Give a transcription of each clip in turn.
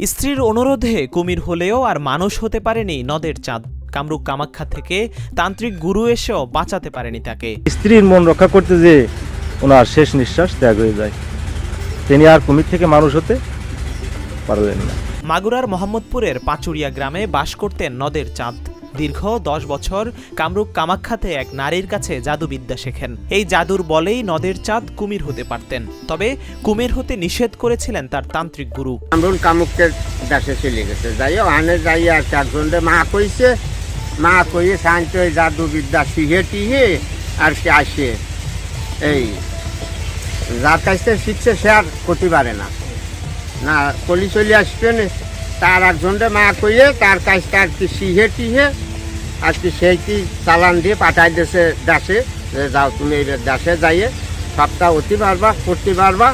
স্ত্রীর অনুরোধে কুমির হলেও আর মানুষ হতে পারেনি নদের চাঁদ। কামরূপ কামাখ্যা থেকে তান্ত্রিক গুরু এসেও বাঁচাতে পারেনি তাকে। স্ত্রীর মন রক্ষা করতে যে ওনার শেষ নিঃশ্বাস ত্যাগ হয়ে যায়, তিনি আর কুমির থেকে মানুষ হতে পারলেন না। মাগুরার মোহাম্মদপুরের পাঁচুরিয়া গ্রামে বাস করতেন নদের চাঁদ। দীর্ঘ 10 বছর কামরূপ কামাখ্যাতে এক নারীর কাছে জাদুবিদ্যা শেখেন। এই জাদুর বলেই নদের চাঁদ কুমির হতে পারতেন, তবে কুমির হতে নিষেধ করেছিলেন তার তান্ত্রিক গুরু। কামরূপ কামুকের দেশে চলে গেছে, যাই ওখানে যাই আর চারজনরে মা কইছে, মা কইয়ে শান্ত জাদুবিদ্যা শিখে টিহে আর কি আসে, এই যার কাছে শিখছে সে আর করতে পারে না, না কলি চলে আসবে না। তার একজনরে মা কইয়ে তার কাছে আর কি শিখে টিহে আর কি সেই কি চালান দিয়ে পাঠাই দিয়েছে দেশে, যে যাও তুমি এই দেশে যাইয়ে সবটা অতি পারবা, করতে পারবা,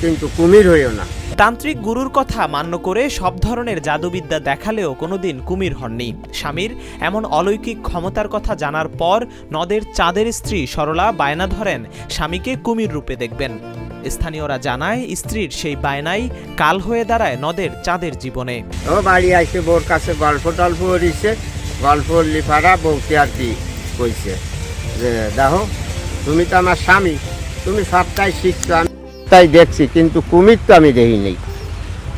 কিন্তু কুমির হইও না। তান্ত্রিক গুরুর কথা মান্য করে সব ধরনের জাদুবিদ্যা দেখালেও কোনোদিন কুমির হননি। স্বামীর এমন অলৌকিক ক্ষমতার কথা জানার পর নদের চাঁদের স্ত্রী সরলা বায়না ধরেন স্বামীকে কুমির রূপে দেখবেন। স্থানীয়রা জানায় স্ত্রীর সেই বায়নাই কাল হয়ে দাঁড়ায় নদের চাঁদের জীবনে। ও বাড়ি আইসে বউর কাছে গল্প টল্প দিছে, গল্প লিফারা বউকে আর কি কইছে যে দেখো তুমি তো আমার স্বামী, তুমি সবটাই শিখছো, আমি তাই দেখছি, কিন্তু কুমির তো আমি দেখি নেই।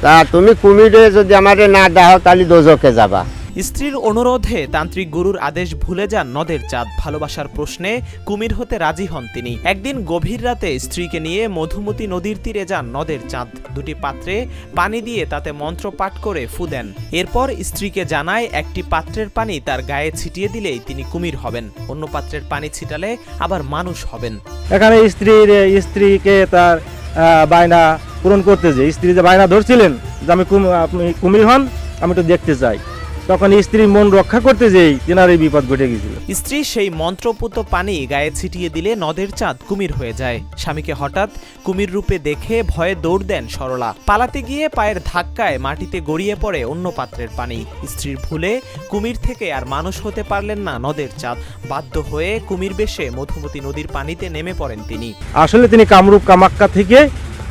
তা তুমি কুমিরে যদি আমারে না দাও তাহলে দোজকে যাবা। স্ত্রীর অনুরোধে তান্ত্রিক গুরুর আদেশ ভুলে যান নদের চাঁদ। ভালোবাসার প্রশ্নে কুমির হতে রাজি হন তিনি। একদিন গভীর রাতে স্ত্রীকে নিয়ে মধুমতি নদীর তীরে যান নদের চাঁদ। দুটি পাত্রে পানি দিয়ে তাতে মন্ত্র পাঠ করে ফু দেন। এরপর স্ত্রীকে জানায় একটি পাত্রের পানি তার গায়ে ছিটিয়ে দিলেই তিনি কুমির হবেন, অন্য পাত্রের পানি ছিটালে আবার মানুষ হবেন। এখানে স্ত্রীকে তার বায়না পূরণ করতে যে স্ত্রী যে বায়না ধরছিলেন যে আপনি কুমির হন, আমি একটু দেখতে চাই, তখন স্ত্রীর মন রক্ষা করতে যেই তেনার এই বিপদ ঘটে গেছিল। স্ত্রী সেই মন্ত্রপুত পানি গায়ে ছিটিয়ে দিলে নদের চাঁদ কুমির হয়ে যায়। স্বামীকে হঠাৎ কুমির রূপে দেখে ভয়ে দৌড় দেন সরলা। পালাতে গিয়ে পায়ের ধাক্কায় মাটিতে গড়িয়ে পড়ে অন্য পাত্রের পানি। স্ত্রীর ভুলে কুমির থেকে আর মানুষ হতে পারলেন না নদের চাঁদ। বাধ্য হয়ে কুমির বেশে মধুমতি নদীর পানিতে নেমে পড়েন তিনি। আসলে তিনি কামরূপ কামাখ্যা থেকে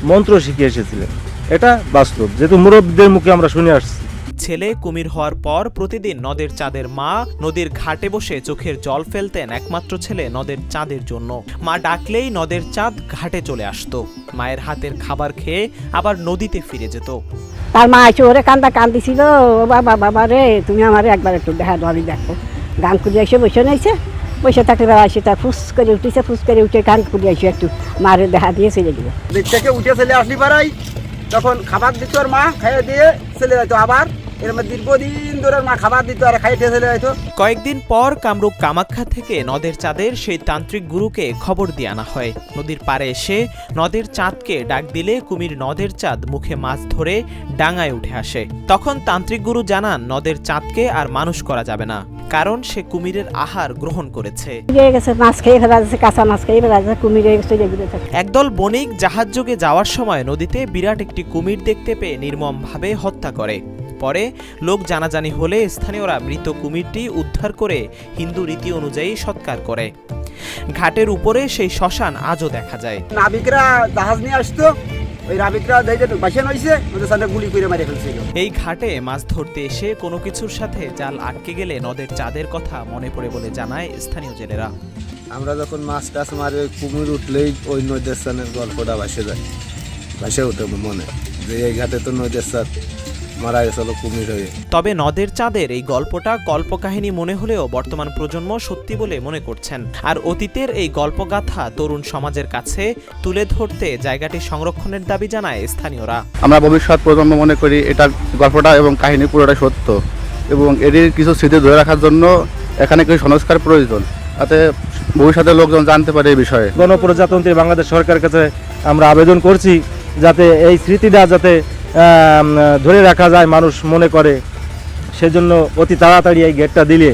মন্ত্র শিখে এসেছিলেন, এটা বাস্তব, যেহেতু মুরব্বীদের মুখে আমরা শুনে আসছি। ছেলে কুমির হওয়ার পর প্রতিদিন নদের চাঁদের মা নদীর ঘাটে বসে চোখের জল ফেলতেন একমাত্র ছেলে নদের চাঁদের জন্য। মা ডাকলেই নদের চাঁদ ঘাটে চলে আসতো। মায়ের হাতের খাবার খেয়ে আবার নদীতে ফিরে যেত। তার মা এসে ওরে কান্দিছিল, ও বাবা বাবা রে তুমি আমার একবার একটু দেখা ধরি দেখো। গান কুড়িয়ে এসে বসে নিয়েছে, বসে থাকলে এসে তার ফুস করে উঠে গান কুড়িয়ে এসে একটু মারে দেখা দিয়ে চলে দিল। দিক থেকে উঠে চলে আসলি পারাই, তখন খাবার দিত ওর মা, খাইয়ে দিয়ে চলে যেত। আবার এর মধ্যে দীর্ঘদিন ধরে মা খাবার দিত আর খাইতে চলে যেত। কয়েকদিন পর কামরূপ কামাখ্যা থেকে নদের চাঁদের সেই তান্ত্রিক গুরুকে খবর দিয়ে আনা হয়। নদীর পাড়ে এসে নদের চাঁদকে ডাক দিলে কুমির নদের চাঁদ মুখে মাছ ধরে ডাঙায় উঠে আসে। তখন তান্ত্রিক গুরু জানান নদের চাঁদকে আর মানুষ করা যাবে না, কারণ সে কুমিরের আহার গ্রহণ করেছে। মাছ খেয়ে ফেলা যাচ্ছে, কাঁচা মাছ খেয়ে ফেলা যাচ্ছে, কুমির একদল বণিক জাহাজ যোগে যাওয়ার সময় নদীতে বিরাট একটি কুমির দেখতে পেয়ে নির্মমভাবে হত্যা করে। পরে লোক জানাজানি হলে স্থানীয়রা মৃত কুমিরটি উদ্ধার করে হিন্দু রীতি অনুযায়ী সৎকার করে। ঘাটের উপরে সেই শ্মশান আজও দেখা যায়। নাবিকরা জাহাজ নিয়ে আসতো, ওই নাবিকরা দেখে বাসেন হইছে, ওদের সাথে গুলি করে মেরে ফেলছিল। এই ঘাটে মাছ ধরতে এসে কোনো কিছুর সাথে জাল আটকে গেলে নদের চাঁদের কথা মনে পড়ে বলে জানায় স্থানীয় জেলেরা। আমরা যখন মাছ টাছ মারি, কুমির উঠলেই ওই নদীর স্থানের গল্পটা ভাসে যায়, ভাসে উঠে মনে যে এই ঘাটে তো নদীর স্থান মারা গেছিল কুমির হয়ে। তবে নদের চাঁদের এই গল্পটা কল্পকাহিনী মনে হলেও বর্তমান প্রজন্ম সত্যি বলে মনে করছেন। আর অতীতের এই গল্পগাথা তরুণ সমাজের কাছে তুলে ধরতে জায়গাটি সংরক্ষণের দাবি জানায় স্থানীয়রা। আমরা ভবিষ্যৎ প্রজন্ম মনে করি এটা গল্পটা এবং কাহিনী পুরোটা সত্য, এবং এর কিছু স্মৃতি ধরে রাখার জন্য এখানে কিছু সংস্কার প্রয়োজন, যাতে ভবিষ্যতে লোকজন জানতে পারে এই বিষয়ে। গণপ্রজাতন্ত্রী বাংলাদেশ সরকারের কাছে আমরা আবেদন করছি যাতে এই স্মৃতিটা যাতে ধরে রাখা যায়, মানুষ মনে করে, সেজন্য অতি তাড়াতাড়ি এই গেটটা দিলে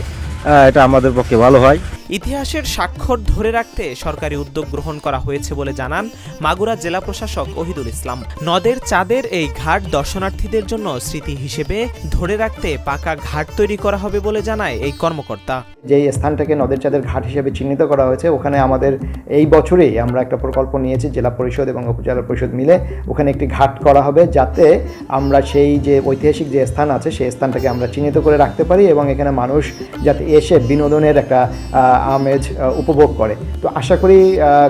এটা আমাদের পক্ষে ভালো হয়। ইতিহাসের স্বাক্ষর ধরে রাখতে সরকারি উদ্যোগ গ্রহণ করা হয়েছে বলে জানান মাগুরা জেলা প্রশাসক ওহিদুল ইসলাম। নদের চাঁদের এই ঘাট দর্শনার্থীদের জন্য স্মৃতি হিসেবে ধরে রাখতে পাকা ঘাট তৈরি করা হবে বলে জানায় এই কর্মকর্তা। যেই স্থানটাকে নদের চাঁদের ঘাট হিসেবে চিহ্নিত করা হয়েছে, ওখানে আমাদের এই বছরেই আমরা একটা প্রকল্প নিয়েছি, জেলা পরিষদ এবং উপজেলা পরিষদ মিলে ওখানে একটি ঘাট করা হবে, যাতে আমরা সেই যে ঐতিহাসিক যে স্থান আছে সেই স্থানটাকে আমরা চিহ্নিত করে রাখতে পারি এবং এখানে মানুষ যাতে এসে বিনোদনের একটা আমেজ উপভোগ করে। তো আশা করি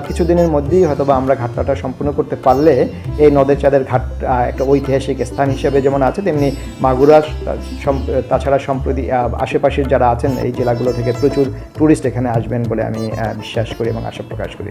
কিছুদিনের মধ্যেই হয়তোবা আমরা ঘাটটা সম্পূর্ণ করতে পারলে এই নদের চাঁদের ঘাট একটা ঐতিহাসিক স্থান হিসেবে যেমন আছে, তেমনি মাগুরা তাছাড়া সম্প্রতি আশেপাশের যারা আছেন এই জেলাগুলো থেকে প্রচুর টুরিস্ট এখানে আসবেন বলে আমি বিশ্বাস করি এবং আশা প্রকাশ করি।